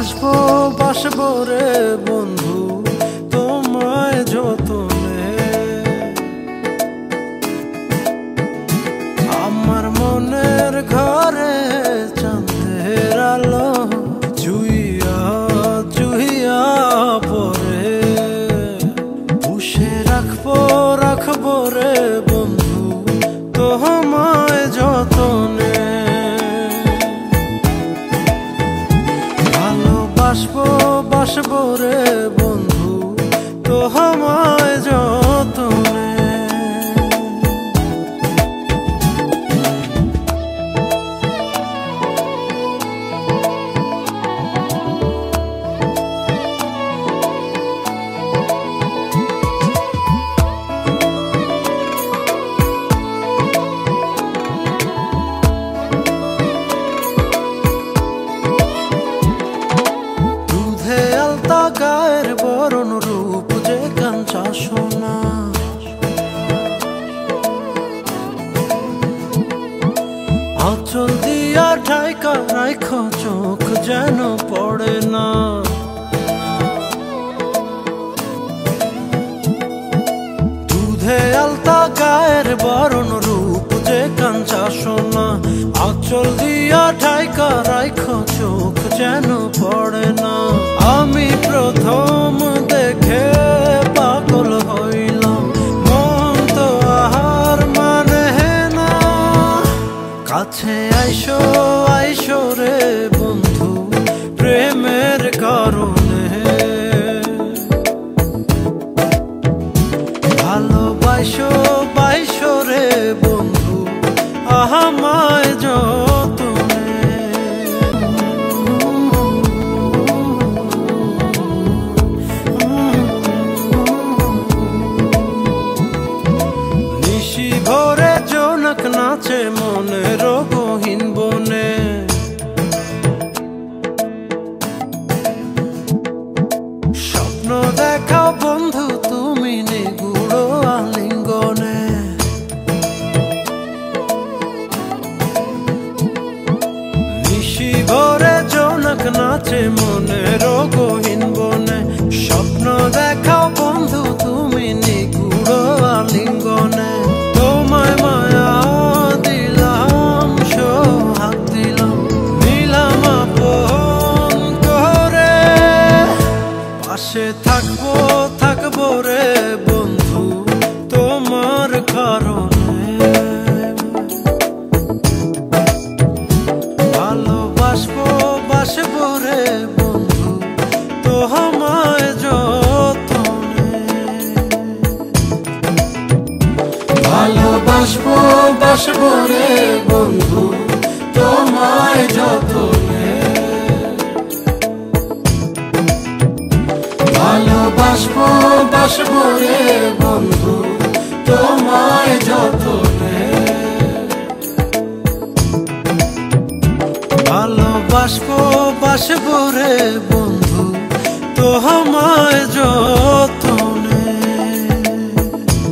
আসবো বাসবো রে বন্ধু তোমায় যতনে, আমার মনের ঘরে চাঁদের আলো জুইয়া জুইয়া পরে, পুষে রাখবো রাখবো রে বন্ধু তোমায় যতনে। ভালোবাসবো বাসবো রে বন্ধু তোমায় যতনে। গায়ের বরণ রূপ যে কাঞ্চা সোনা, আঁচল দিয়া ঢাকা রাখো চোখ যেন পড়ে না। দুধে আলতা গায়ের বরণ রূপ যে কাঞ্চা সোনা, আঁচল দিয়া ঢাকা রাখো চোখ যেন পড়ে না। আমি প্রথম দেখে পাগল হইলাম, মন তো আহার মানে না। কাছে আইসো আইসো রে বন্ধু প্রেমের কারণে, ভালোবাসো বাইসো রে বন্ধু আমায় যতনে। নিশি ভোরে জোনাক নাচে মনের গহীন বনে, স্বপ্ন দেখাও বন্ধু তুমি নিগুড় আলিঙ্গনে। নিশি ভোরে জোনাক নাচে মনের গহীন বনে, স্বপ্ন দেখাও বন্ধু তুমি নিগুড় আলিঙ্গনে। তোমায় মায়া দিলাম সোহাগ দিলাম নিলাম আপন করে, পাশে থাকবো থাকবো রে বন্ধু তোমার কারণে। ভালোবাসবো বাসবো রে বন্ধু তোমায় যতনে। ভালোবাসবো বাসবো রে বন্ধু তোমায় যতনে। ভালোবাসবো বাসবো রে বন্ধু তোমায় যতনে। ভালোবাসবো বাসবো রে বন্ধু তোমায় যতনে।